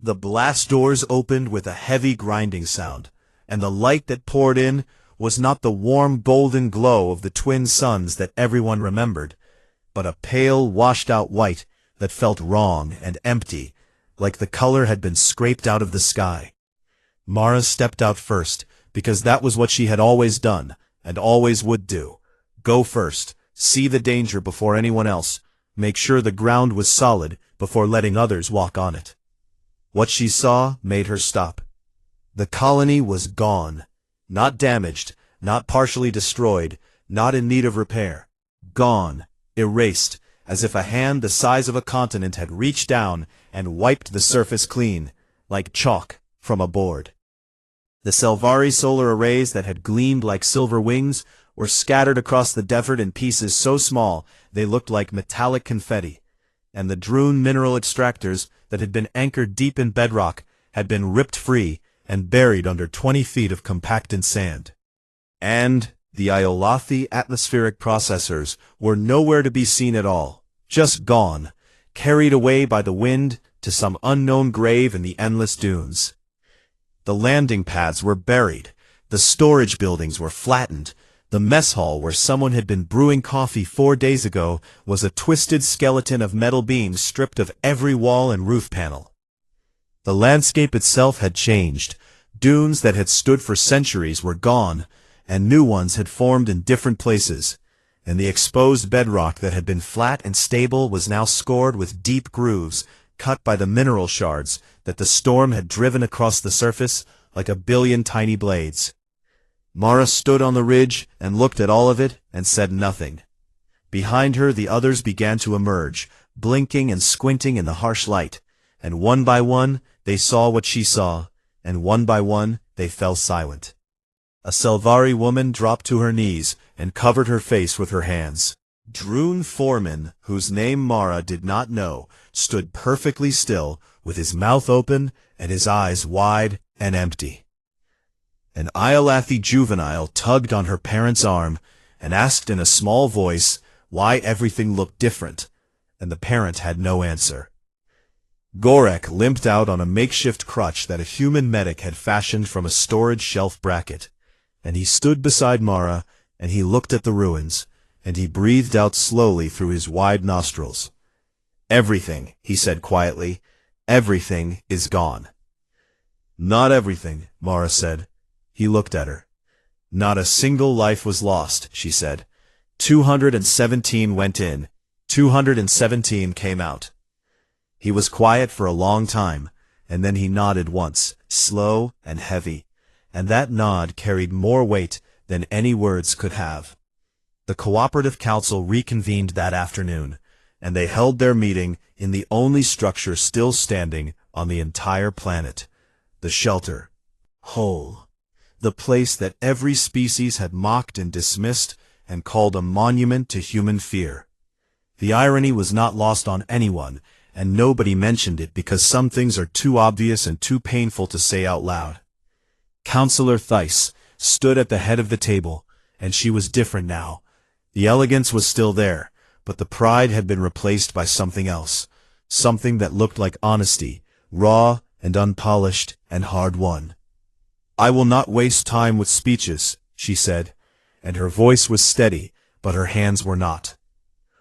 The blast doors opened with a heavy grinding sound, and the light that poured in was not the warm golden glow of the twin suns that everyone remembered, but a pale, washed-out white that felt wrong and empty, like the color had been scraped out of the sky. Mara stepped out first, because that was what she had always done, and always would do. Go first, see the danger before anyone else, make sure the ground was solid before letting others walk on it. What she saw made her stop. The colony was gone. Not damaged, not partially destroyed, not in need of repair. Gone, erased, as if a hand the size of a continent had reached down and wiped the surface clean, like chalk from a board. The Selvari solar arrays that had gleamed like silver wings were scattered across the desert in pieces so small they looked like metallic confetti, and the Droon mineral extractors that had been anchored deep in bedrock had been ripped free and buried under 20 feet of compacted sand. And the Iolathi atmospheric processors were nowhere to be seen at all, just gone, carried away by the wind to some unknown grave in the endless dunes. The landing pads were buried, the storage buildings were flattened, the mess hall where someone had been brewing coffee 4 days ago was a twisted skeleton of metal beams stripped of every wall and roof panel. The landscape itself had changed. Dunes that had stood for centuries were gone, and new ones had formed in different places, and the exposed bedrock that had been flat and stable was now scored with deep grooves cut by the mineral shards that the storm had driven across the surface like a billion tiny blades. Mara stood on the ridge and looked at all of it and said nothing. Behind her the others began to emerge, blinking and squinting in the harsh light, and one by one they saw what she saw, and one by one they fell silent. A Selvari woman dropped to her knees and covered her face with her hands. Droon Foreman, whose name Mara did not know, stood perfectly still, with his mouth open and his eyes wide and empty. An Iolathi juvenile tugged on her parent's arm and asked in a small voice why everything looked different, and the parent had no answer. Gorek limped out on a makeshift crutch that a human medic had fashioned from a storage shelf bracket, and he stood beside Mara, and he looked at the ruins, and he breathed out slowly through his wide nostrils. "Everything," he said quietly, "everything is gone." "Not everything," Mara said. He looked at her. "Not a single life was lost," she said. 217 went in, 217 came out. He was quiet for a long time, and then he nodded once, slow and heavy, and that nod carried more weight than any words could have. The Cooperative Council reconvened that afternoon, and they held their meeting in the only structure still standing on the entire planet, the shelter. Whole. The place that every species had mocked and dismissed and called a monument to human fear. The irony was not lost on anyone, and nobody mentioned it because some things are too obvious and too painful to say out loud. Counselor Theiss stood at the head of the table, and she was different now. The elegance was still there, but the pride had been replaced by something else, something that looked like honesty, raw and unpolished and hard-won. "I will not waste time with speeches," she said, and her voice was steady, but her hands were not.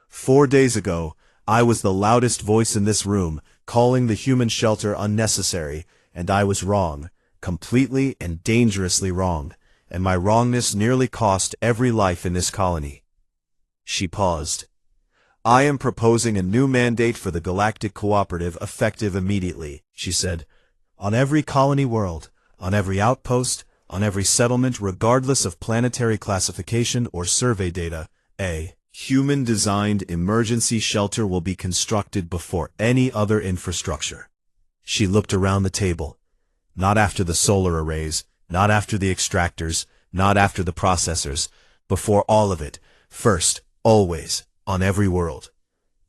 4 days ago, I was the loudest voice in this room, calling the human shelter unnecessary, and I was wrong, completely and dangerously wrong, and my wrongness nearly cost every life in this colony. She paused. "I am proposing a new mandate for the Galactic Cooperative effective immediately," she said. "On every colony world, on every outpost, on every settlement regardless of planetary classification or survey data, a human-designed emergency shelter will be constructed before any other infrastructure." She looked around the table. Not after the solar arrays, not after the extractors, not after the processors, before all of it, first, always, on every world.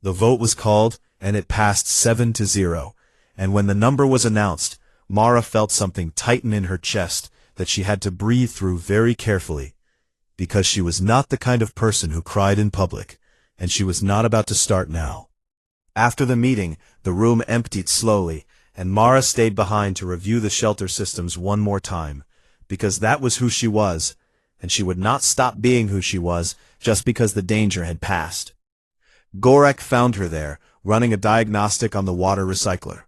The vote was called, and it passed 7-0, and when the number was announced, Mara felt something tighten in her chest that she had to breathe through very carefully, because she was not the kind of person who cried in public, and she was not about to start now. After the meeting, the room emptied slowly, and Mara stayed behind to review the shelter systems one more time, because that was who she was, and she would not stop being who she was just because the danger had passed. Gorek found her there, running a diagnostic on the water recycler.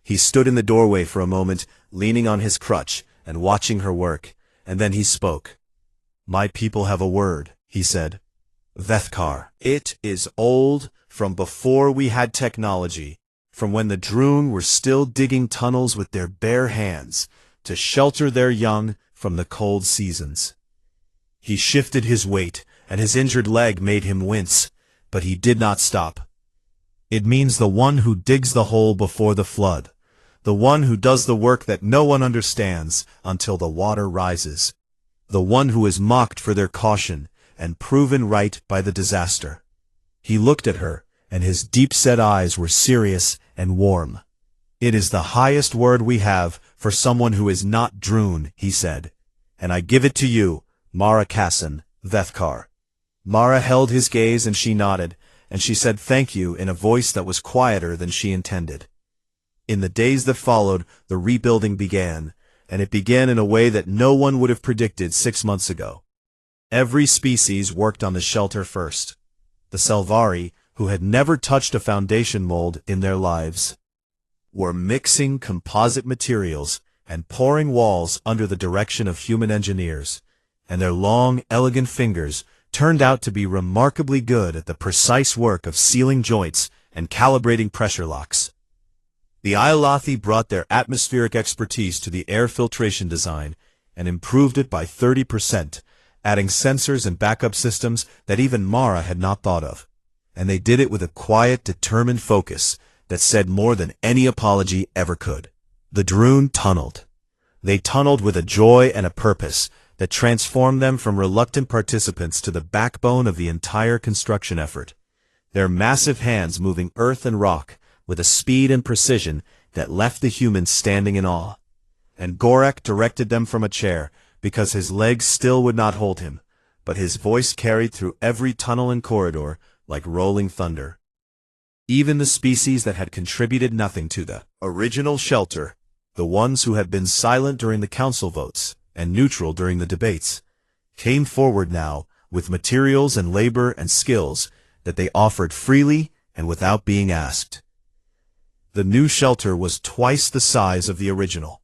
He stood in the doorway for a moment, leaning on his crutch and watching her work, and then he spoke. "My people have a word," he said. "Vethkar. It is old, from before we had technology, from when the Droon were still digging tunnels with their bare hands to shelter their young from the cold seasons." He shifted his weight, and his injured leg made him wince, but he did not stop. "It means the one who digs the hole before the flood, the one who does the work that no one understands until the water rises, the one who is mocked for their caution and proven right by the disaster." He looked at her, and his deep-set eyes were serious and warm. "It is the highest word we have for someone who is not Droon," he said, "and I give it to you, Mara Kassan, Vethkar." Mara held his gaze and she nodded, and she said thank you in a voice that was quieter than she intended. In the days that followed, the rebuilding began, and it began in a way that no one would have predicted 6 months ago. Every species worked on the shelter first. The Selvari, who had never touched a foundation mold in their lives, were mixing composite materials and pouring walls under the direction of human engineers, and their long, elegant fingers turned out to be remarkably good at the precise work of sealing joints and calibrating pressure locks. The Iolathi brought their atmospheric expertise to the air filtration design and improved it by 30%, adding sensors and backup systems that even Mara had not thought of. And they did it with a quiet, determined focus that said more than any apology ever could. The Droon tunneled. They tunneled with a joy and a purpose that transformed them from reluctant participants to the backbone of the entire construction effort, their massive hands moving earth and rock with a speed and precision that left the humans standing in awe. And Gorek directed them from a chair, because his legs still would not hold him, but his voice carried through every tunnel and corridor like rolling thunder. Even the species that had contributed nothing to the original shelter, the ones who had been silent during the council votes and neutral during the debates, came forward now with materials and labor and skills that they offered freely and without being asked. The new shelter was twice the size of the original.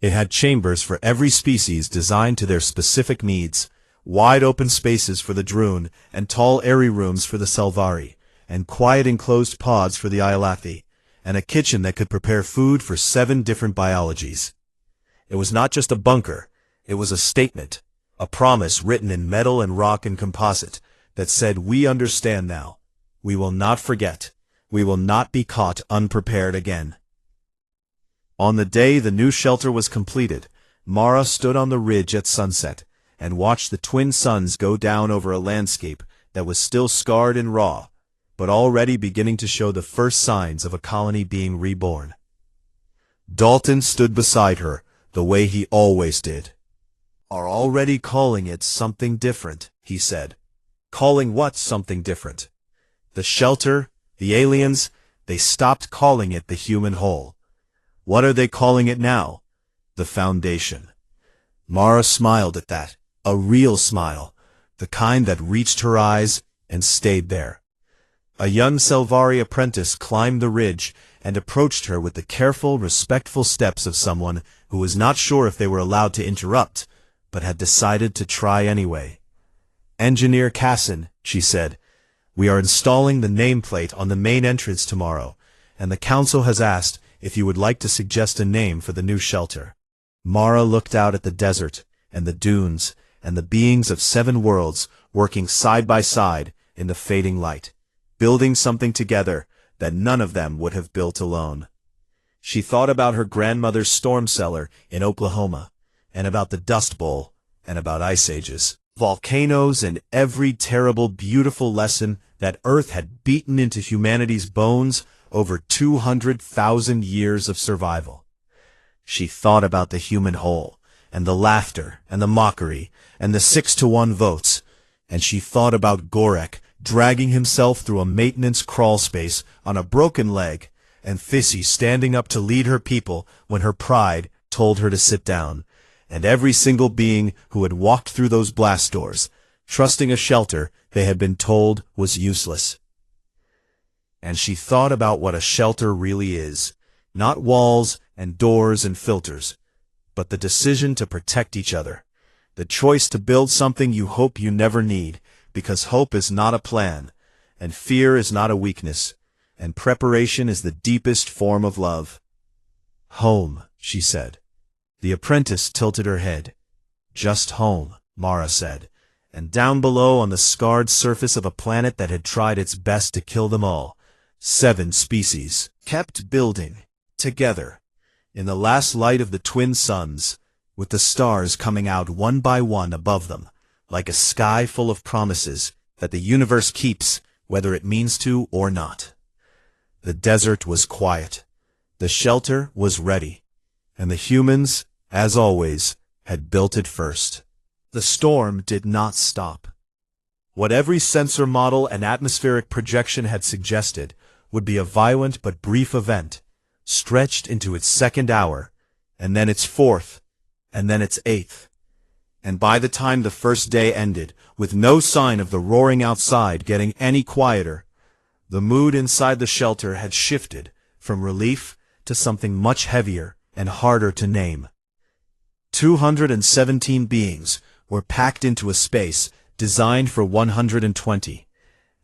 It had chambers for every species designed to their specific needs, wide open spaces for the Droon, and tall airy rooms for the Selvari, and quiet enclosed pods for the Iolathi, and a kitchen that could prepare food for 7 different biologies. It was not just a bunker, it was a statement, a promise written in metal and rock and composite that said, "We understand now. We will not forget. We will not be caught unprepared again." On the day the new shelter was completed, Mara stood on the ridge at sunset and watched the twin suns go down over a landscape that was still scarred and raw, but already beginning to show the first signs of a colony being reborn. Dalton stood beside her, the way he always did. "Are already calling it something different," he said. "Calling what something different?" "The shelter, the aliens, they stopped calling it the human whole. What are they calling it now?" "The Foundation." Mara smiled at that, a real smile, the kind that reached her eyes and stayed there. A young Selvari apprentice climbed the ridge and approached her with the careful, respectful steps of someone who was not sure if they were allowed to interrupt, but had decided to try anyway. "Engineer Kassan," she said, "we are installing the nameplate on the main entrance tomorrow, and the council has asked if you would like to suggest a name for the new shelter." Mara looked out at the desert and the dunes and the beings of 7 worlds working side by side in the fading light, building something together that none of them would have built alone. She thought about her grandmother's storm cellar in Oklahoma, and about the Dust Bowl, and about ice ages, volcanoes, and every terrible, beautiful lesson that Earth had beaten into humanity's bones over 200,000 years of survival. She thought about the human whole, and the laughter, and the mockery, and the 6-to-1 votes, and she thought about Gorek dragging himself through a maintenance crawl space on a broken leg, and Fissy standing up to lead her people when her pride told her to sit down, and every single being who had walked through those blast doors, trusting a shelter they had been told was useless. And she thought about what a shelter really is, not walls and doors and filters, but the decision to protect each other, the choice to build something you hope you never need, because hope is not a plan, and fear is not a weakness, and preparation is the deepest form of love. "Home," she said. The apprentice tilted her head. "Just home," Mara said, and down below on the scarred surface of a planet that had tried its best to kill them all, 7 species kept building, together, in the last light of the twin suns, with the stars coming out one by one above them, like a sky full of promises that the universe keeps, whether it means to or not. The desert was quiet. The shelter was ready. And the humans, as always, had built it first. The storm did not stop. What every sensor model and atmospheric projection had suggested would be a violent but brief event, stretched into its 2nd hour, and then its 4th, and then its 8th. And by the time the first day ended, with no sign of the roaring outside getting any quieter, the mood inside the shelter had shifted from relief to something much heavier and harder to name. 217 beings were packed into a space designed for 120,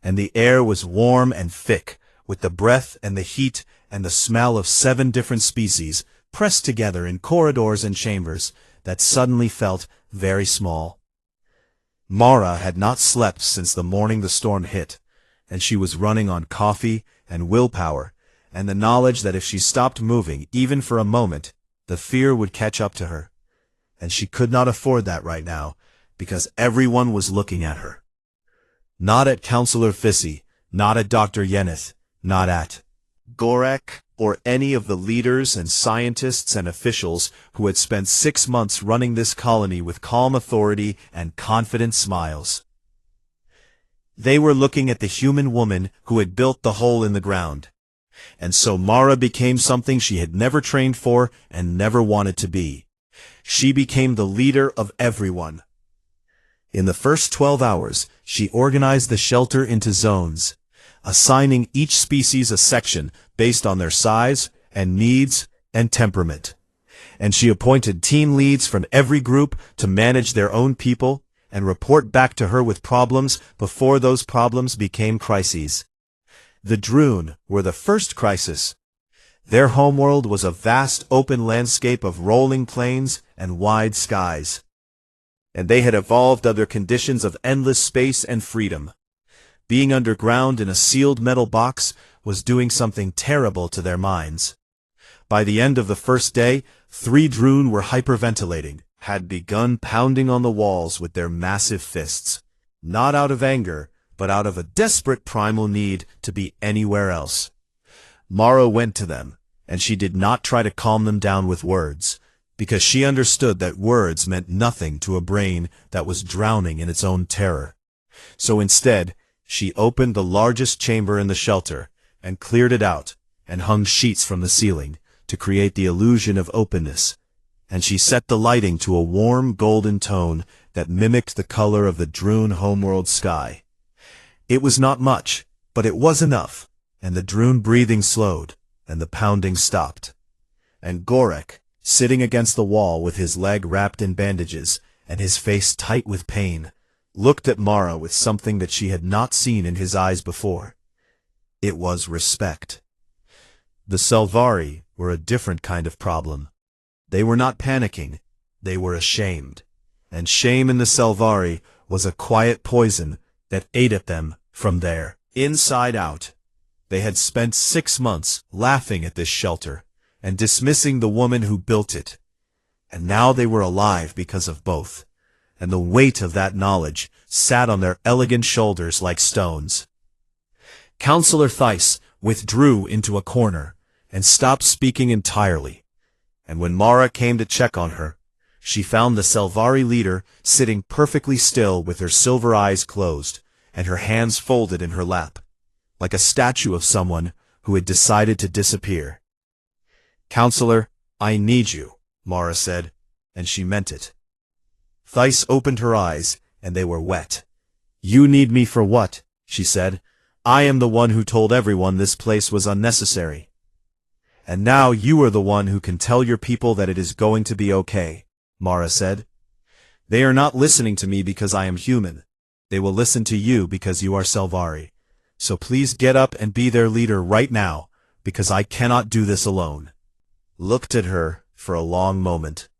and the air was warm and thick, with the breath and the heat and the smell of 7 different species pressed together in corridors and chambers that suddenly felt very small. Mara had not slept since the morning the storm hit, and she was running on coffee and willpower, and the knowledge that if she stopped moving even for a moment, the fear would catch up to her. And she could not afford that right now, because everyone was looking at her. Not at Counselor Fissy, not at Dr. Yeneth, not at Gorek, or any of the leaders and scientists and officials who had spent 6 months running this colony with calm authority and confident smiles. They were looking at the human woman who had built the hole in the ground. And so Mara became something she had never trained for and never wanted to be. She became the leader of everyone. In the first 12 hours, she organized the shelter into zones, assigning each species a section based on their size and needs and temperament. And she appointed team leads from every group to manage their own people and report back to her with problems before those problems became crises. The Droon were the first crisis. Their homeworld was a vast open landscape of rolling plains and wide skies. And they had evolved under conditions of endless space and freedom. Being underground in a sealed metal box was doing something terrible to their minds. By the end of the first day, 3 Droon were hyperventilating, had begun pounding on the walls with their massive fists, not out of anger, but out of a desperate primal need to be anywhere else. Mara went to them, and she did not try to calm them down with words, because she understood that words meant nothing to a brain that was drowning in its own terror. So instead, she opened the largest chamber in the shelter, and cleared it out, and hung sheets from the ceiling, to create the illusion of openness, and she set the lighting to a warm golden tone that mimicked the color of the Droon homeworld sky. It was not much, but it was enough, and the Droon breathing slowed, and the pounding stopped. And Gorek, sitting against the wall with his leg wrapped in bandages, and his face tight with pain, looked at Mara with something that she had not seen in his eyes before. It was respect. The Selvari were a different kind of problem. They were not panicking, they were ashamed. And shame in the Selvari was a quiet poison that ate at them from their inside out. They had spent 6 months laughing at this shelter and dismissing the woman who built it. And now they were alive because of both, and the weight of that knowledge sat on their elegant shoulders like stones. Counselor Theiss withdrew into a corner and stopped speaking entirely, and when Mara came to check on her, she found the Selvari leader sitting perfectly still with her silver eyes closed and her hands folded in her lap, like a statue of someone who had decided to disappear. "Counselor, I need you," Mara said, and she meant it. Thais opened her eyes, and they were wet. "You need me for what?" she said. "I am the one who told everyone this place was unnecessary. And now you are the one who can tell your people that it is going to be okay," Mara said. "They are not listening to me because I am human. They will listen to you because you are Selvari. So please get up and be their leader right now, because I cannot do this alone." Looked at her for a long moment,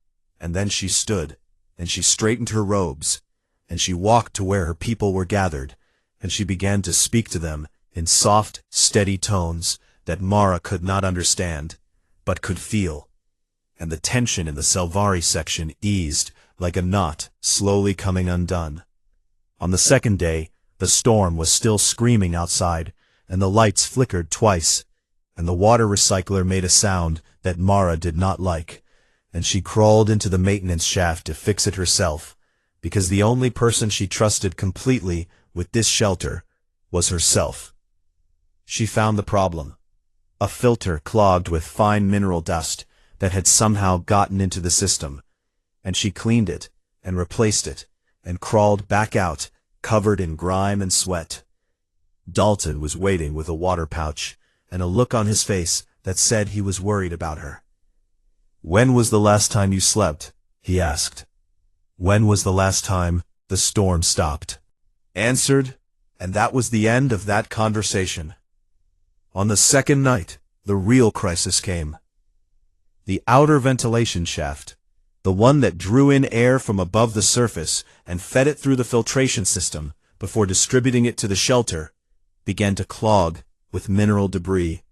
and then she stood, and she straightened her robes, and she walked to where her people were gathered, and she began to speak to them in soft, steady tones that Mara could not understand, but could feel. And the tension in the Selvari section eased like a knot slowly coming undone. On the second day, the storm was still screaming outside, and the lights flickered twice, and the water recycler made a sound that Mara did not like, and she crawled into the maintenance shaft to fix it herself, because the only person she trusted completely with this shelter was herself. She found the problem: a filter clogged with fine mineral dust that had somehow gotten into the system, and she cleaned it and replaced it and crawled back out, covered in grime and sweat. Dalton was waiting with a water pouch and a look on his face that said he was worried about her. "When was the last time you slept?" he asked. "When was the last time the storm stopped?" Answered, and that was the end of that conversation. On the second night, the real crisis came. The outer ventilation shaft, the one that drew in air from above the surface and fed it through the filtration system before distributing it to the shelter, began to clog with mineral debris.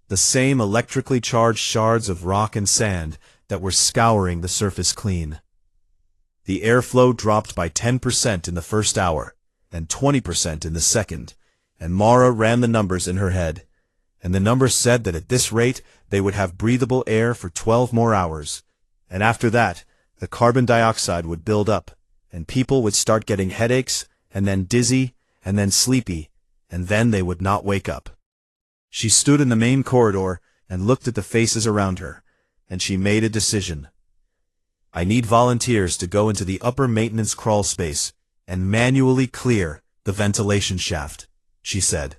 The same electrically charged shards of rock and sand that were scouring the surface clean. The airflow dropped by 10% in the first hour, and 20% in the second, and Mara ran the numbers in her head, and the numbers said that at this rate they would have breathable air for 12 more hours, and after that the carbon dioxide would build up, and people would start getting headaches, and then dizzy, and then sleepy, and then they would not wake up. She stood in the main corridor and looked at the faces around her, and she made a decision. "I need volunteers to go into the upper maintenance crawl space and manually clear the ventilation shaft," she said.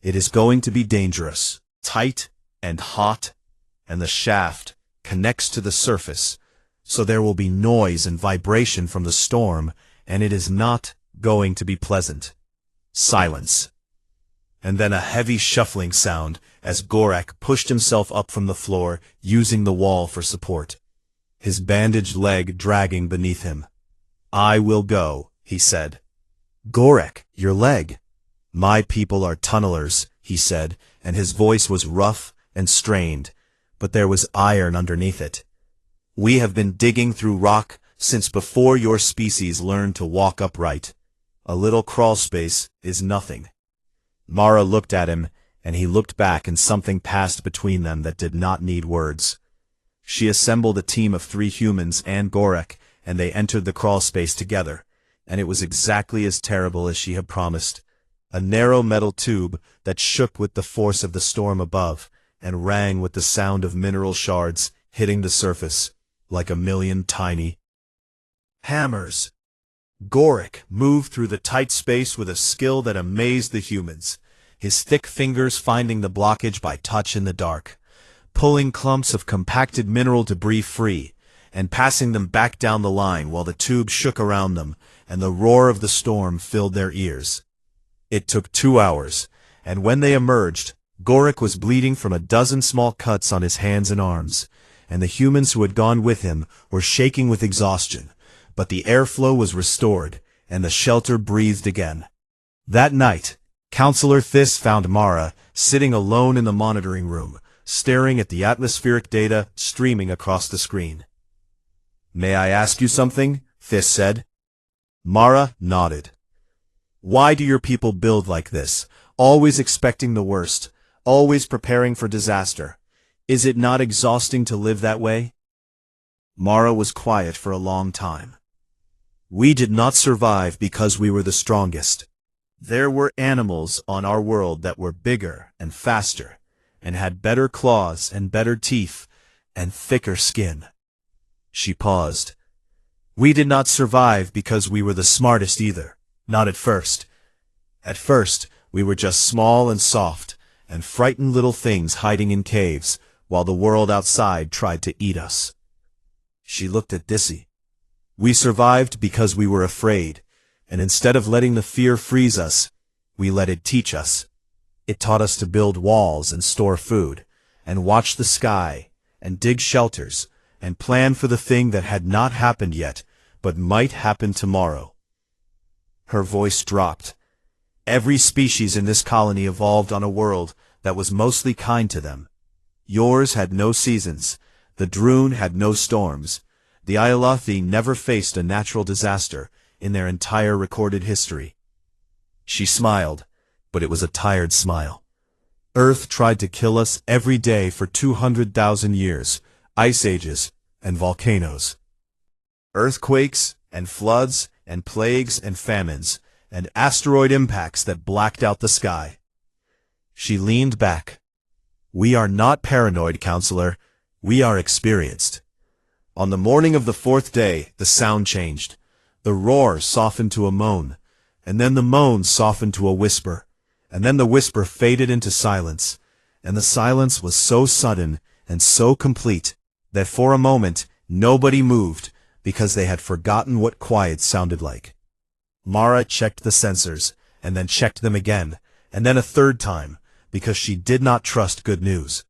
"It is going to be dangerous, tight and hot, and the shaft connects to the surface, so there will be noise and vibration from the storm, and it is not going to be pleasant." Silence. And then a heavy shuffling sound as Gorak pushed himself up from the floor, using the wall for support, his bandaged leg dragging beneath him. "I will go," he said. "Gorak, your leg." "My people are tunnelers," he said, and his voice was rough and strained, but there was iron underneath it. "We have been digging through rock since before your species learned to walk upright. A little crawl space is nothing." Mara looked at him, and he looked back, and something passed between them that did not need words. She assembled a team of 3 humans and Gorak, and they entered the crawl space together, and it was exactly as terrible as she had promised. A narrow metal tube that shook with the force of the storm above, and rang with the sound of mineral shards hitting the surface, like a million tiny hammers. Gorak moved through the tight space with a skill that amazed the humans, his thick fingers finding the blockage by touch in the dark, pulling clumps of compacted mineral debris free, and passing them back down the line while the tube shook around them, and the roar of the storm filled their ears. It took 2 hours, and when they emerged, Gorak was bleeding from a dozen small cuts on his hands and arms, and the humans who had gone with him were shaking with exhaustion, but the airflow was restored, and the shelter breathed again. That night, Counselor Thys found Mara sitting alone in the monitoring room, staring at the atmospheric data streaming across the screen. "May I ask you something?" Thys said. Mara nodded. "Why do your people build like this, always expecting the worst, always preparing for disaster? Is it not exhausting to live that way?" Mara was quiet for a long time. "We did not survive because we were the strongest. There were animals on our world that were bigger and faster, and had better claws and better teeth, and thicker skin. She paused. We did not survive because we were the smartest either, not at first. At first, we were just small and soft, and frightened little things hiding in caves, while the world outside tried to eat us. She looked at Dissy. We survived because we were afraid, and instead of letting the fear freeze us, we let it teach us. It taught us to build walls and store food, and watch the sky, and dig shelters, and plan for the thing that had not happened yet, but might happen tomorrow. Her voice dropped. Every species in this colony evolved on a world that was mostly kind to them. Yours had no seasons, the Droon had no storms, the Iolothi never faced a natural disaster in their entire recorded history. She smiled, but it was a tired smile. Earth tried to kill us every day for 200,000 years, ice ages and volcanoes. Earthquakes and floods and plagues and famines and asteroid impacts that blacked out the sky. She leaned back. We are not paranoid, counselor. We are experienced. On the morning of the fourth day, the sound changed. The roar softened to a moan, and then the moan softened to a whisper, and then the whisper faded into silence, and the silence was so sudden and so complete that for a moment nobody moved because they had forgotten what quiet sounded like. Mara checked the sensors, and then checked them again, and then a third time, because she did not trust good news.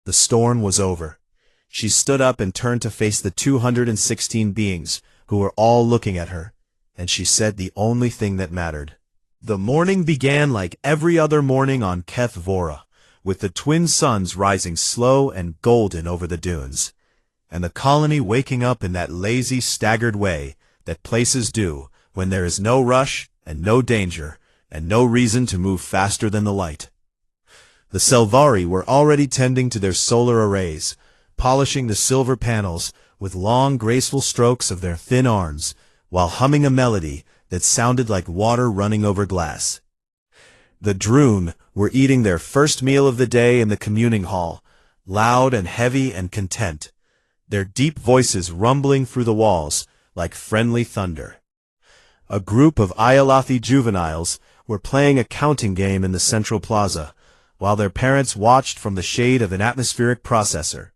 The storm was over. She stood up and turned to face the 216 beings who were all looking at her, and she said the only thing that mattered. The morning began like every other morning on Keth Vora, with the twin suns rising slow and golden over the dunes, and the colony waking up in that lazy, staggered way that places do when there is no rush and no danger and no reason to move faster than the light. The Selvari were already tending to their solar arrays, polishing the silver panels with long, graceful strokes of their thin arms, while humming a melody that sounded like water running over glass. The Droon were eating their first meal of the day in the communing hall, loud and heavy and content, their deep voices rumbling through the walls like friendly thunder. A group of Iolothi juveniles were playing a counting game in the central plaza, while their parents watched from the shade of an atmospheric processor.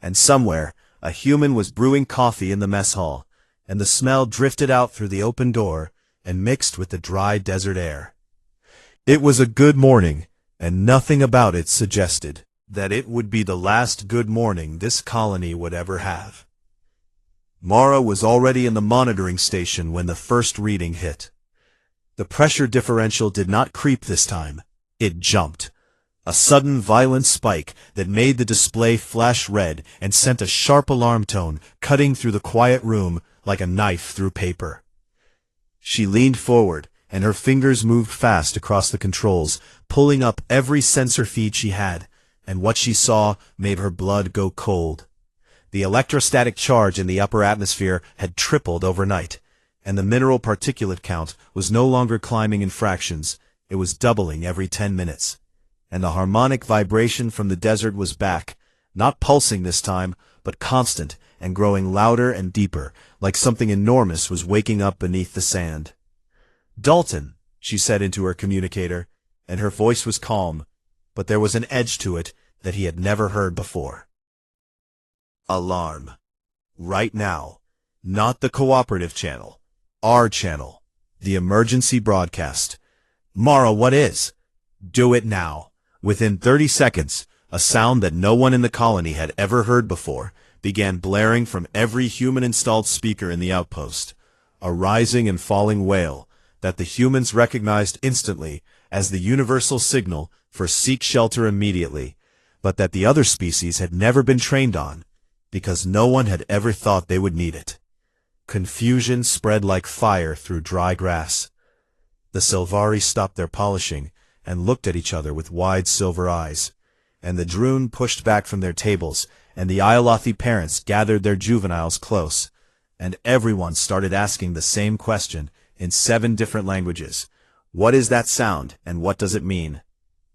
And somewhere, a human was brewing coffee in the mess hall, and the smell drifted out through the open door and mixed with the dry desert air. It was a good morning, and nothing about it suggested that it would be the last good morning this colony would ever have. Mara was already in the monitoring station when the first reading hit. The pressure differential did not creep this time. It jumped. A sudden violent spike that made the display flash red and sent a sharp alarm tone cutting through the quiet room like a knife through paper. She leaned forward, and her fingers moved fast across the controls, pulling up every sensor feed she had, and what she saw made her blood go cold. The electrostatic charge in the upper atmosphere had tripled overnight, and the mineral particulate count was no longer climbing in fractions. It was doubling every 10 minutes. And the harmonic vibration from the desert was back, not pulsing this time, but constant and growing louder and deeper, like something enormous was waking up beneath the sand. "Dalton," she said into her communicator, and her voice was calm, but there was an edge to it that he had never heard before. Alarm. Right now. Not the cooperative channel. Our channel. The emergency broadcast. Mara, what is? Do it now. Within 30 seconds, a sound that no one in the colony had ever heard before began blaring from every human-installed speaker in the outpost, a rising and falling wail that the humans recognized instantly as the universal signal for seek shelter immediately, but that the other species had never been trained on, because no one had ever thought they would need it. Confusion spread like fire through dry grass. The Selvari stopped their polishing and looked at each other with wide silver eyes, and the Droon pushed back from their tables, and the Iolothi parents gathered their juveniles close, and everyone started asking the same question in 7 different languages. What is that sound, and what does it mean?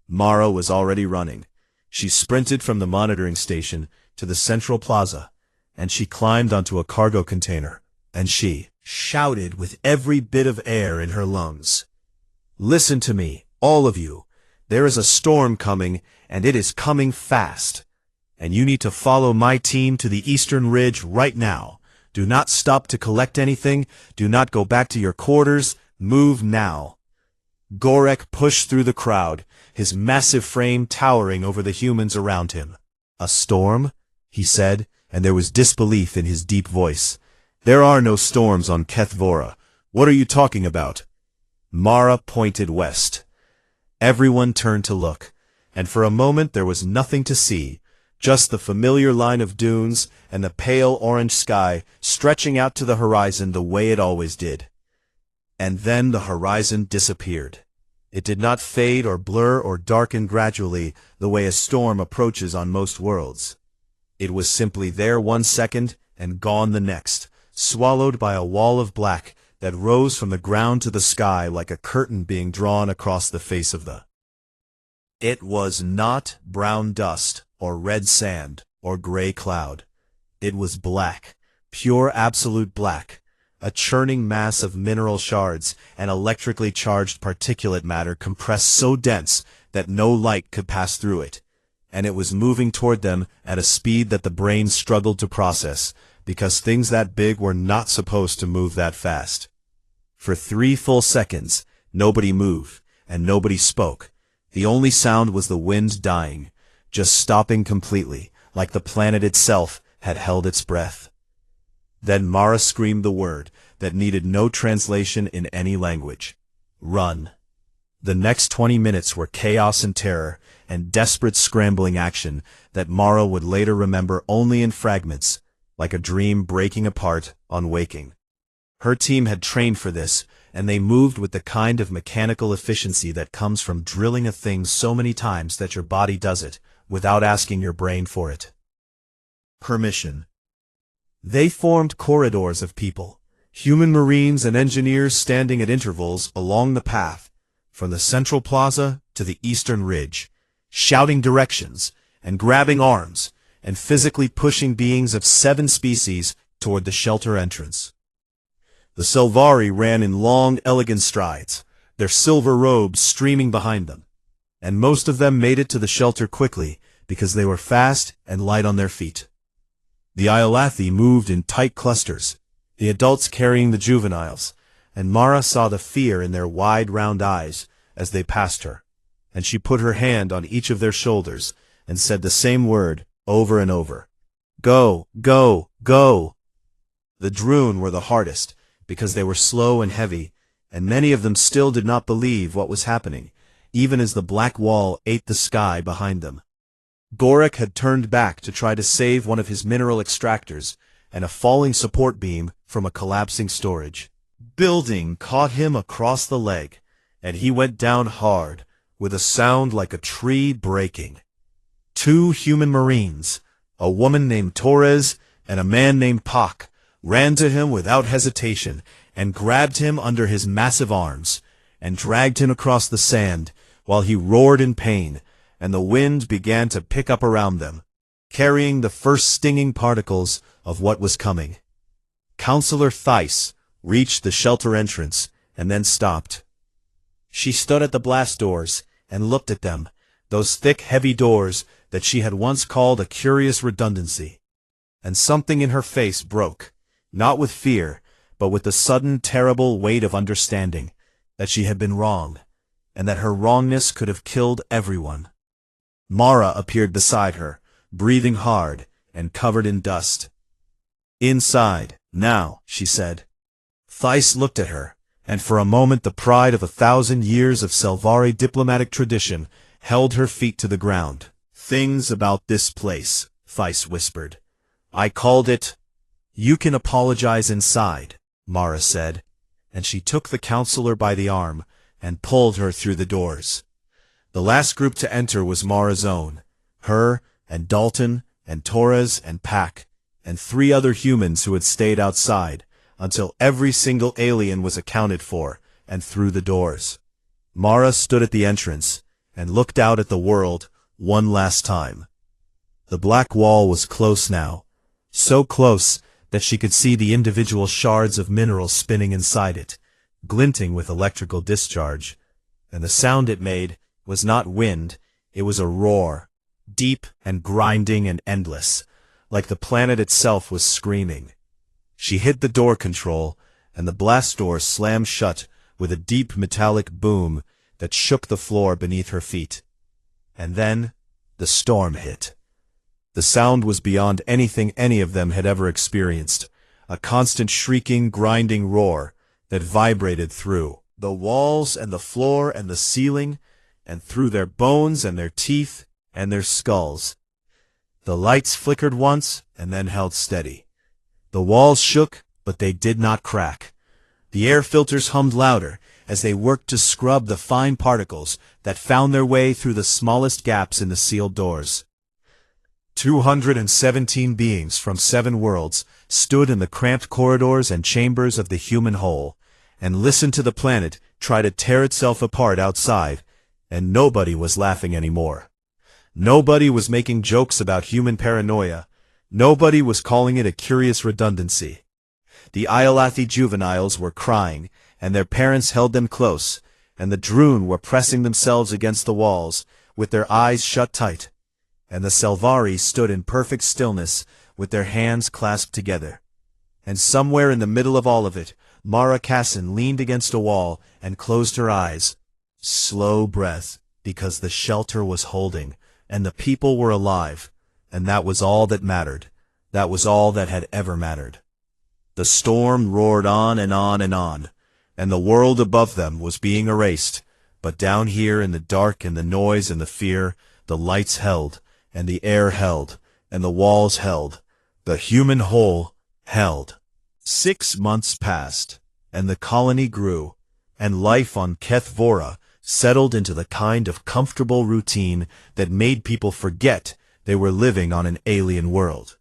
Mara was already running. She sprinted from the monitoring station to the central plaza, and she climbed onto a cargo container, and she shouted with every bit of air in her lungs. Listen to me, all of you. There is a storm coming, and it is coming fast. And you need to follow my team to the eastern ridge right now. Do not stop to collect anything. Do not go back to your quarters. Move now. Gorek pushed through the crowd, his massive frame towering over the humans around him. A storm? He said, and there was disbelief in his deep voice. There are no storms on Kethvora. What are you talking about? Mara pointed west. Everyone turned to look, and for a moment there was nothing to see, just the familiar line of dunes and the pale orange sky stretching out to the horizon the way it always did. And then the horizon disappeared. It did not fade or blur or darken gradually the way a storm approaches on most worlds. It was simply there 1 second and gone the next, swallowed by a wall of black that rose from the ground to the sky like a curtain being drawn across the face of the. It was not brown dust or red sand or gray cloud. It was black, pure absolute black, a churning mass of mineral shards and electrically charged particulate matter compressed so dense that no light could pass through it, and it was moving toward them at a speed that the brain struggled to process, because things that big were not supposed to move that fast. For 3 full seconds, nobody moved, and nobody spoke. The only sound was the wind dying, just stopping completely, like the planet itself had held its breath. Then Mara screamed the word that needed no translation in any language. Run. The next 20 minutes were chaos and terror and desperate scrambling action that Mara would later remember only in fragments, like a dream breaking apart on waking. Her team had trained for this, and they moved with the kind of mechanical efficiency that comes from drilling a thing so many times that your body does it, without asking your brain for it. Permission. They formed corridors of people, human marines and engineers standing at intervals along the path, from the central plaza to the eastern ridge, shouting directions and grabbing arms and physically pushing beings of 7 species toward the shelter entrance. The Selvari ran in long, elegant strides, their silver robes streaming behind them, and most of them made it to the shelter quickly because they were fast and light on their feet. The Iolathi moved in tight clusters, the adults carrying the juveniles, and Mara saw the fear in their wide, round eyes as they passed her, and she put her hand on each of their shoulders and said the same word over and over. Go, go, go! The Droon were the hardest, because they were slow and heavy, and many of them still did not believe what was happening, even as the black wall ate the sky behind them. Gorek had turned back to try to save one of his mineral extractors, and a falling support beam from a collapsing storage building caught him across the leg, and he went down hard, with a sound like a tree breaking. 2 human marines, a woman named Torres and a man named Pak, ran to him without hesitation and grabbed him under his massive arms and dragged him across the sand while he roared in pain, and the wind began to pick up around them, carrying the first stinging particles of what was coming. Counselor Theiss reached the shelter entrance and then stopped. She stood at the blast doors and looked at them, those thick, heavy doors that she had once called a curious redundancy. And something in her face broke, not with fear, but with the sudden, terrible weight of understanding that she had been wrong, and that her wrongness could have killed everyone. Mara appeared beside her, breathing hard and covered in dust. Inside, now, she said. Theiss looked at her, and for a moment the pride of 1,000 years of Selvari diplomatic tradition held her feet to the ground. Things about this place, Theiss whispered. I called it. You can apologize inside, Mara said, and she took the counselor by the arm and pulled her through the doors. The last group to enter was Mara's own, her and Dalton and Torres and Pak, and 3 other humans who had stayed outside until every single alien was accounted for and through the doors. Mara stood at the entrance and looked out at the world one last time. The black wall was close now, so close that she could see the individual shards of minerals spinning inside it, glinting with electrical discharge, and the sound it made was not wind, it was a roar, deep and grinding and endless, like the planet itself was screaming. She hit the door control, and the blast door slammed shut with a deep metallic boom that shook the floor beneath her feet. And then the storm hit. The sound was beyond anything any of them had ever experienced, a constant shrieking, grinding roar that vibrated through the walls and the floor and the ceiling, and through their bones and their teeth and their skulls. The lights flickered once and then held steady. The walls shook, but they did not crack. The air filters hummed louder as they worked to scrub the fine particles that found their way through the smallest gaps in the sealed doors. 217 beings from 7 worlds stood in the cramped corridors and chambers of the human whole, and listened to the planet try to tear itself apart outside, and nobody was laughing anymore. Nobody was making jokes about human paranoia. Nobody was calling it a curious redundancy. The Iolathi juveniles were crying, and their parents held them close, and the Droon were pressing themselves against the walls, with their eyes shut tight, and the Selvari stood in perfect stillness, with their hands clasped together. And somewhere in the middle of all of it, Mara Cassin leaned against a wall and closed her eyes. Slow breath, because the shelter was holding, and the people were alive, and that was all that mattered. That was all that had ever mattered. The storm roared on and on and on, and the world above them was being erased, but down here in the dark and the noise and the fear, the lights held, and the air held, and the walls held, the human whole held. 6 months passed, and the colony grew, and life on Keth Vora settled into the kind of comfortable routine that made people forget they were living on an alien world.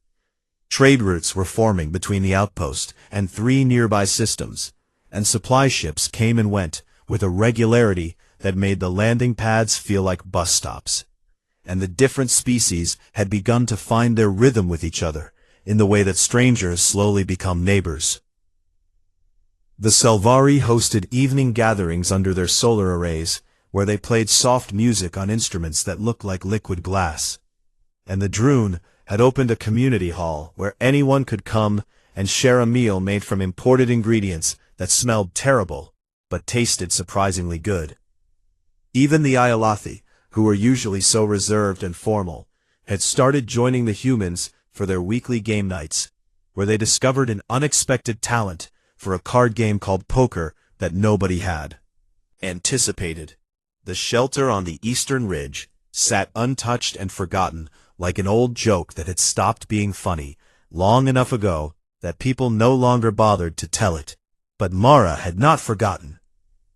Trade routes were forming between the outpost and 3 nearby systems, and supply ships came and went with a regularity that made the landing pads feel like bus stops. And the different species had begun to find their rhythm with each other, in the way that strangers slowly become neighbors. The Selvari hosted evening gatherings under their solar arrays, where they played soft music on instruments that looked like liquid glass. And the Droon had opened a community hall where anyone could come and share a meal made from imported ingredients that smelled terrible, but tasted surprisingly good. Even the Iolathi, who were usually so reserved and formal, had started joining the humans for their weekly game nights, where they discovered an unexpected talent for a card game called poker that nobody had anticipated. The shelter on the eastern ridge sat untouched and forgotten, like an old joke that had stopped being funny long enough ago that people no longer bothered to tell it. But Mara had not forgotten.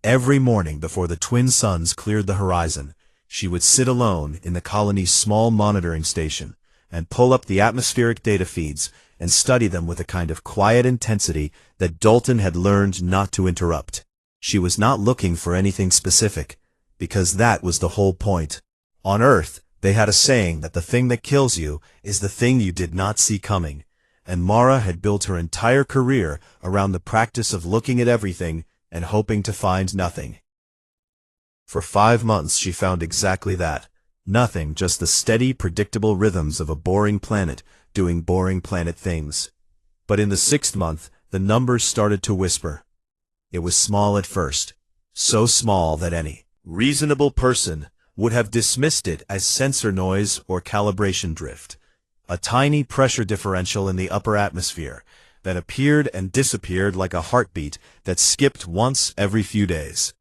Every morning before the twin suns cleared the horizon, she would sit alone in the colony's small monitoring station and pull up the atmospheric data feeds and study them with a kind of quiet intensity that Dalton had learned not to interrupt. She was not looking for anything specific, because that was the whole point. On Earth, they had a saying that the thing that kills you is the thing you did not see coming, and Mara had built her entire career around the practice of looking at everything and hoping to find nothing. For 5 months she found exactly that. Nothing, just the steady, predictable rhythms of a boring planet doing boring planet things. But in the 6th month, the numbers started to whisper. It was small at first, so small that any reasonable person would have dismissed it as sensor noise or calibration drift. A tiny pressure differential in the upper atmosphere that appeared and disappeared like a heartbeat that skipped once every few days.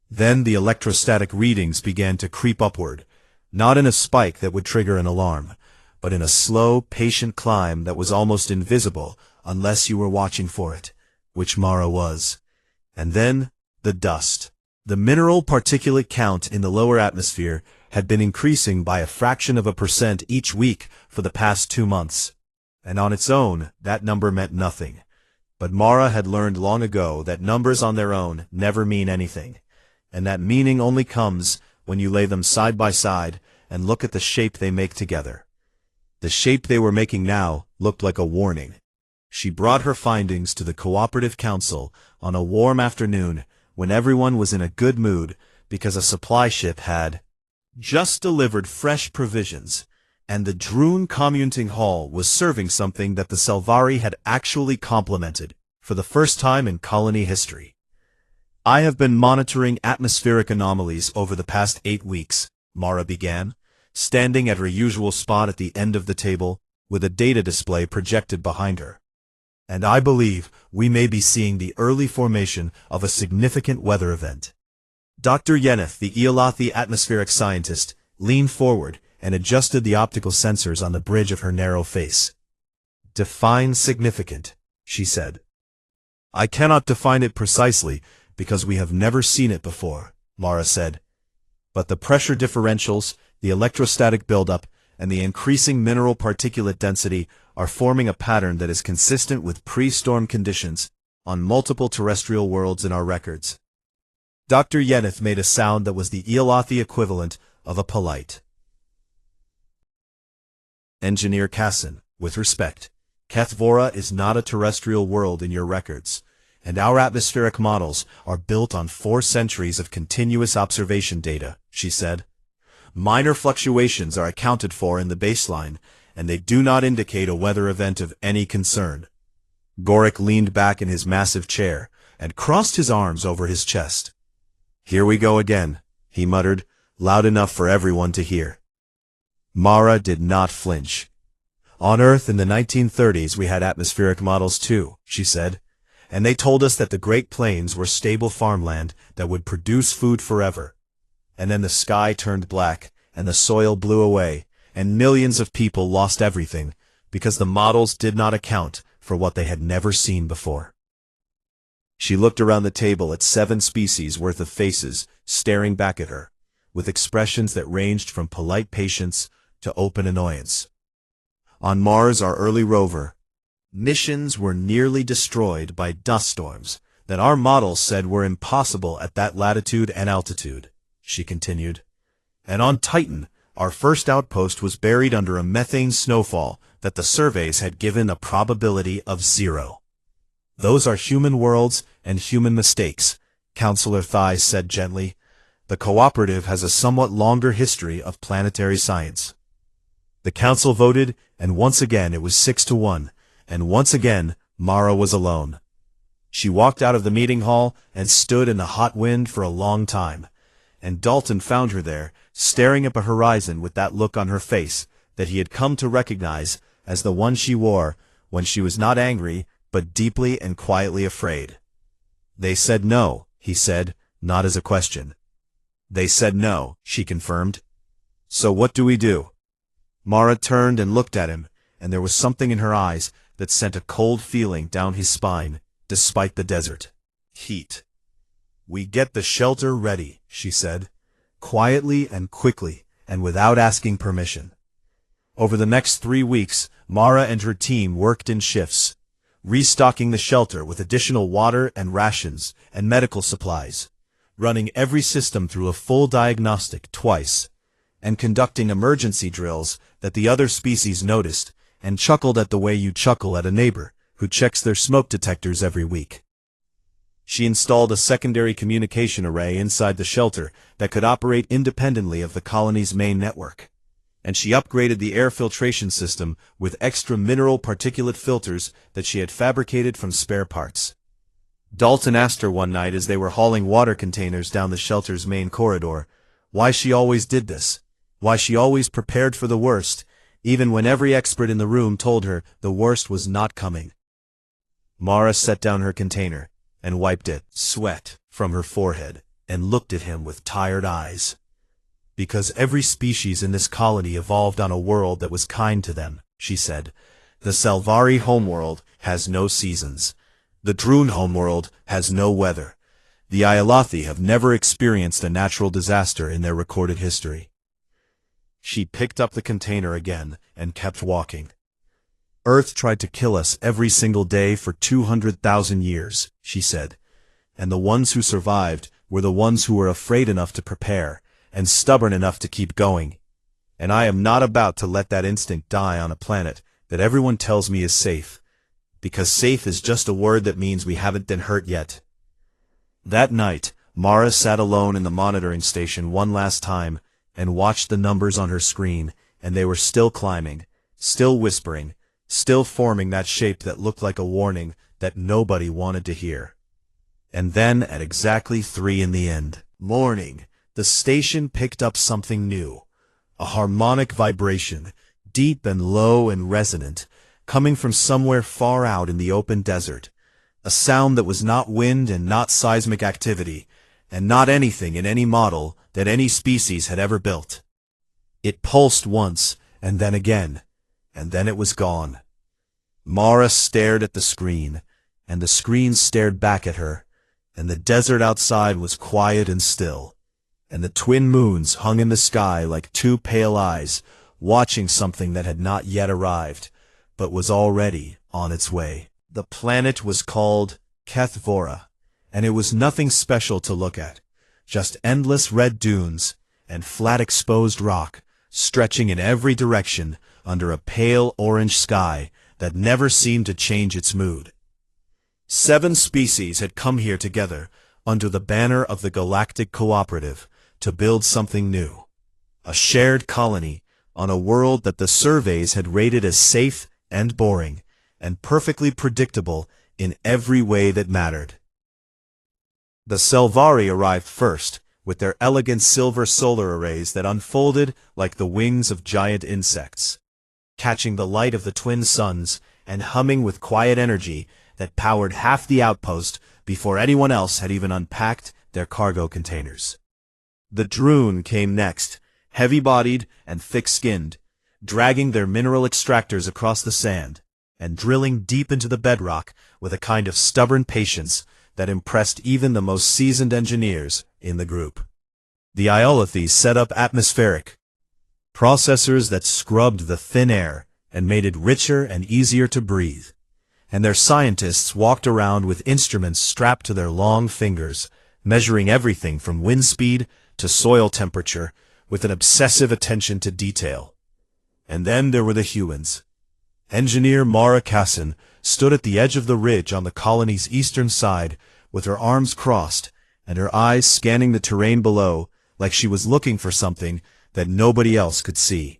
Then the electrostatic readings began to creep upward, not in a spike that would trigger an alarm, but in a slow, patient climb that was almost invisible unless you were watching for it, which Mara was. And then the dust. The mineral particulate count in the lower atmosphere had been increasing by a fraction of a % each week for the past 2 months, and on its own that number meant nothing. But Mara had learned long ago that numbers on their own never mean anything, and that meaning only comes when you lay them side by side and look at the shape they make together. The shape they were making now looked like a warning. She brought her findings to the Cooperative Council on a warm afternoon when everyone was in a good mood because a supply ship had just delivered fresh provisions, and the Droon commuting hall was serving something that the Selvari had actually complimented for the first time in colony history. "I have been monitoring atmospheric anomalies over the past 8 weeks, Mara began, standing at her usual spot at the end of the table with a data display projected behind her. "And I believe we may be seeing the early formation of a significant weather event." Dr. Yeneth, the Eolathi atmospheric scientist, leaned forward and adjusted the optical sensors on the bridge of her narrow face. "Define significant," she said. "I cannot define it precisely because we have never seen it before," Mara said. "But the pressure differentials, the electrostatic buildup, and the increasing mineral particulate density are forming a pattern that is consistent with pre-storm conditions on multiple terrestrial worlds in our records." Dr. Yeneth made a sound that was the Eolathi equivalent of a polite. "Engineer Kassan, with respect, Kethvora is not a terrestrial world in your records, and our atmospheric models are built on 4 centuries of continuous observation data," she said. "Minor fluctuations are accounted for in the baseline, and they do not indicate a weather event of any concern." Gorik leaned back in his massive chair and crossed his arms over his chest. "Here we go again," he muttered, loud enough for everyone to hear. Mara did not flinch. "On Earth in the 1930s we had atmospheric models too," she said, "and they told us that the Great Plains were stable farmland that would produce food forever. And then the sky turned black, and the soil blew away, and millions of people lost everything, because the models did not account for what they had never seen before." She looked around the table at 7 species worth of faces staring back at her, with expressions that ranged from polite patience to open annoyance. "On Mars, our early rover, missions were nearly destroyed by dust storms that our models said were impossible at that latitude and altitude," she continued. "And on Titan, our first outpost was buried under a methane snowfall that the surveys had given a probability of 0. "Those are human worlds and human mistakes," Counselor Thies said gently. "The Cooperative has a somewhat longer history of planetary science." The council voted, and once again it was 6-1, and once again Mara was alone. She walked out of the meeting hall and stood in the hot wind for a long time, and Dalton found her there, staring at the horizon with that look on her face that he had come to recognize as the one she wore when she was not angry but deeply and quietly afraid. "They said no," he said, not as a question. "They said no," she confirmed. "So what do we do?" Mara turned and looked at him, and there was something in her eyes that sent a cold feeling down his spine, despite the desert heat. "We get the shelter ready," she said, quietly and quickly, and without asking permission. Over the next 3 weeks, Mara and her team worked in shifts, restocking the shelter with additional water and rations and medical supplies, running every system through a full diagnostic twice, and conducting emergency drills that the other species noticed and chuckled at the way you chuckle at a neighbor who checks their smoke detectors every week. She installed a secondary communication array inside the shelter that could operate independently of the colony's main network, and she upgraded the air filtration system with extra mineral particulate filters that she had fabricated from spare parts. Dalton asked her one night as they were hauling water containers down the shelter's main corridor why she always did this, why she always prepared for the worst, even when every expert in the room told her the worst was not coming. Mara set down her container and wiped sweat from her forehead and looked at him with tired eyes. "Because every species in this colony evolved on a world that was kind to them," she said. "The Selvari homeworld has no seasons. The Droon homeworld has no weather. The Eolathi have never experienced a natural disaster in their recorded history." She picked up the container again and kept walking. "Earth tried to kill us every single day for 200,000 years, she said, and the ones who survived were the ones who were afraid enough to prepare, and stubborn enough to keep going. And I am not about to let that instinct die on a planet that everyone tells me is safe, because safe is just a word that means we haven't been hurt yet. That night, Mara sat alone in the monitoring station one last time and watched the numbers on her screen, and they were still climbing, still whispering, still forming that shape that looked like a warning that nobody wanted to hear. And then, at exactly 3 in the morning, the station picked up something new. A harmonic vibration, deep and low and resonant, coming from somewhere far out in the open desert. A sound that was not wind and not seismic activity, and not anything in any model that any species had ever built. It pulsed once, and then again, and then it was gone. Mara stared at the screen, and the screen stared back at her, and the desert outside was quiet and still, and the twin moons hung in the sky like 2 pale eyes, watching something that had not yet arrived, but was already on its way. The planet was called Kethvora, and it was nothing special to look at, just endless red dunes and flat exposed rock, stretching in every direction under a pale orange sky that never seemed to change its mood. 7 species had come here together under the banner of the Galactic Cooperative to build something new, a shared colony on a world that the surveys had rated as safe and boring and perfectly predictable in every way that mattered. The Selvari arrived first, with their elegant silver solar arrays that unfolded like the wings of giant insects, catching the light of the twin suns and humming with quiet energy that powered half the outpost before anyone else had even unpacked their cargo containers. The Droon came next, heavy-bodied and thick-skinned, dragging their mineral extractors across the sand, and drilling deep into the bedrock with a kind of stubborn patience that impressed even the most seasoned engineers in the group. The Iolithes set up atmospheric processors that scrubbed the thin air and made it richer and easier to breathe, and their scientists walked around with instruments strapped to their long fingers, measuring everything from wind speed to soil temperature with an obsessive attention to detail. And then there were the humans. Engineer Mara Kassan stood at the edge of the ridge on the colony's eastern side with her arms crossed and her eyes scanning the terrain below like she was looking for something that nobody else could see.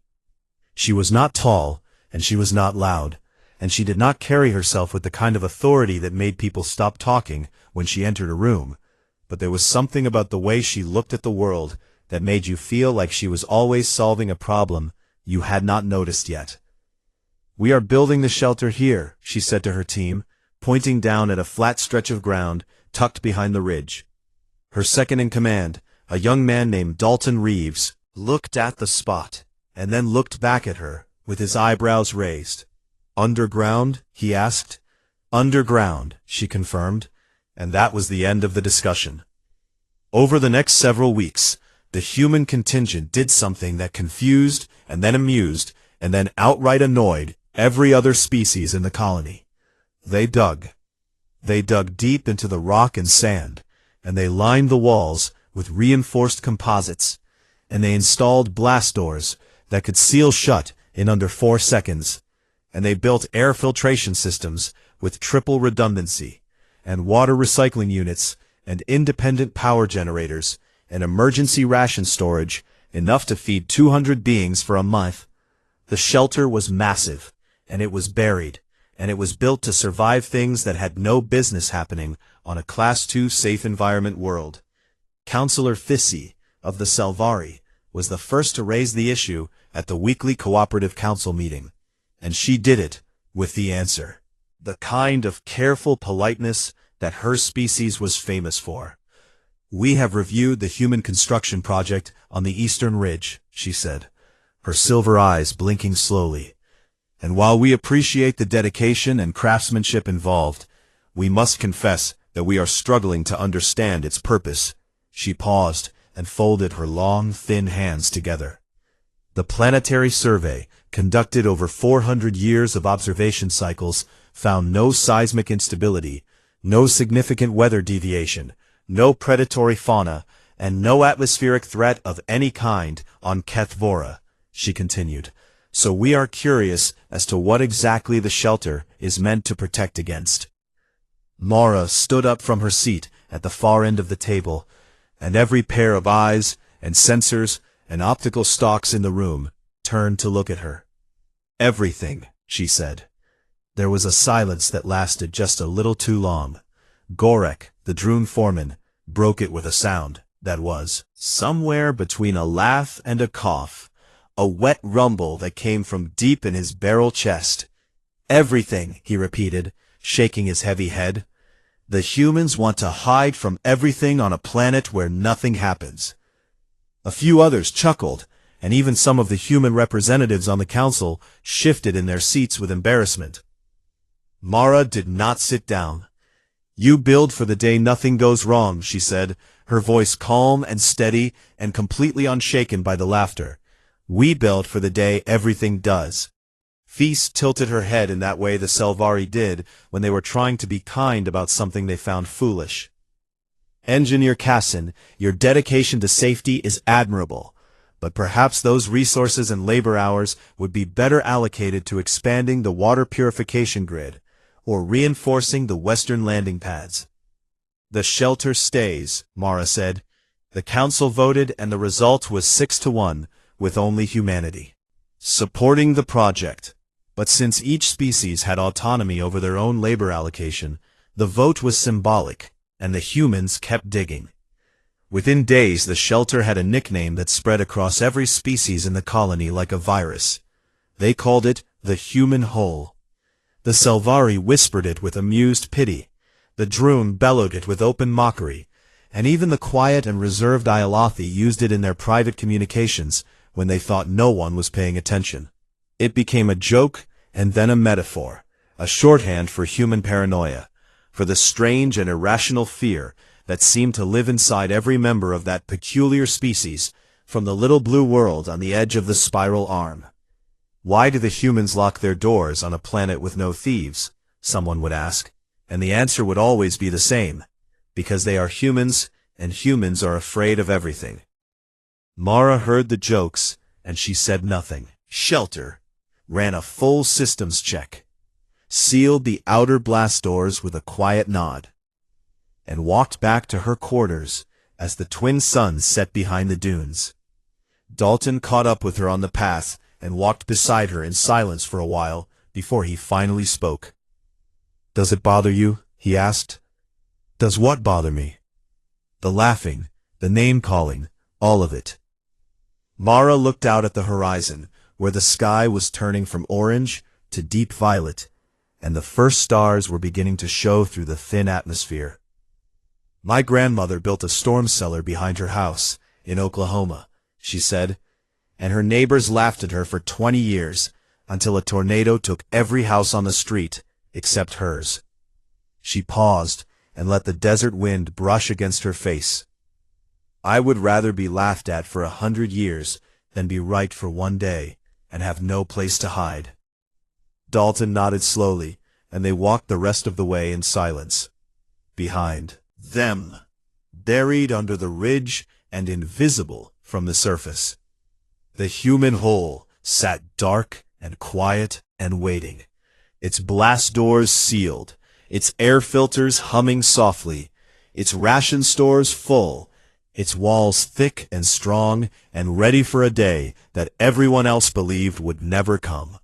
She was not tall, and she was not loud, and she did not carry herself with the kind of authority that made people stop talking when she entered a room, but there was something about the way she looked at the world that made you feel like she was always solving a problem you had not noticed yet. "We are building the shelter here," she said to her team, pointing down at a flat stretch of ground tucked behind the ridge. Her second-in-command, a young man named Dalton Reeves, looked at the spot, and then looked back at her, with his eyebrows raised. "Underground?" he asked. "Underground," she confirmed, and that was the end of the discussion. Over the next several weeks, the human contingent did something that confused, and then amused, and then outright annoyed every other species in the colony. They dug. They dug deep into the rock and sand, and they lined the walls with reinforced composites, and they installed blast doors that could seal shut in under 4 seconds, and they built air filtration systems with triple redundancy, and water recycling units, and independent power generators, and emergency ration storage, enough to feed 200 beings for a month. The shelter was massive, and it was buried, and it was built to survive things that had no business happening on a Class 2 safe environment world. Counselor Fissi, of the Selvari, was the first to raise the issue at the weekly cooperative council meeting, and she did it with the answer. The kind of careful politeness that her species was famous for. "We have reviewed the human construction project on the Eastern Ridge," she said, her silver eyes blinking slowly. "And while we appreciate the dedication and craftsmanship involved, we must confess that we are struggling to understand its purpose." She paused and folded her long, thin hands together. The planetary survey, conducted over 400 years of observation cycles, found no seismic instability, no significant weather deviation, no predatory fauna, and no atmospheric threat of any kind on Kethvora, she continued. So we are curious as to what exactly the shelter is meant to protect against. Mara stood up from her seat at the far end of the table, and every pair of eyes and sensors and optical stalks in the room turned to look at her. Everything, she said. There was a silence that lasted just a little too long. Gorek, the Droon foreman, broke it with a sound that was somewhere between a laugh and a cough, a wet rumble that came from deep in his barrel chest. Everything, he repeated, shaking his heavy head. The humans want to hide from everything on a planet where nothing happens. A few others chuckled, and even some of the human representatives on the council shifted in their seats with embarrassment. Mara did not sit down. You build for the day nothing goes wrong, she said, her voice calm and steady and completely unshaken by the laughter. We build for the day everything does. Feast tilted her head in that way the Selvari did when they were trying to be kind about something they found foolish. Engineer Cassin, your dedication to safety is admirable, but perhaps those resources and labor hours would be better allocated to expanding the water purification grid, or reinforcing the western landing pads. The shelter stays, Mara said. The council voted and the result was 6-1, with only humanity supporting the project. But since each species had autonomy over their own labor allocation, the vote was symbolic, and the humans kept digging. Within days, the shelter had a nickname that spread across every species in the colony like a virus. They called it the human hole. The Selvari whispered it with amused pity, the Droon bellowed it with open mockery, and even the quiet and reserved Iolothi used it in their private communications when they thought no one was paying attention. It became a joke and then a metaphor, a shorthand for human paranoia, for the strange and irrational fear that seemed to live inside every member of that peculiar species from the little blue world on the edge of the spiral arm. Why do the humans lock their doors on a planet with no thieves? Someone would ask, and the answer would always be the same, because they are humans, and humans are afraid of everything. Mara heard the jokes, and she said nothing. Shelter ran a full systems check, sealed the outer blast doors with a quiet nod, and walked back to her quarters as the twin suns set behind the dunes. Dalton caught up with her on the path and walked beside her in silence for a while before he finally spoke. "Does it bother you?" he asked. "Does what bother me?" "The laughing, the name-calling, all of it." Mara looked out at the horizon, where the sky was turning from orange to deep violet, and the first stars were beginning to show through the thin atmosphere. "My grandmother built a storm cellar behind her house in Oklahoma," she said, "and her neighbors laughed at her for 20 years, until a tornado took every house on the street except hers." She paused and let the desert wind brush against her face. "I would rather be laughed at for 100 years than be right for one day and have no place to hide." Dalton nodded slowly, and they walked the rest of the way in silence. Behind them, buried under the ridge and invisible from the surface, the human hole sat dark and quiet and waiting, its blast doors sealed, its air filters humming softly, its ration stores full, its walls thick and strong and ready for a day that everyone else believed would never come.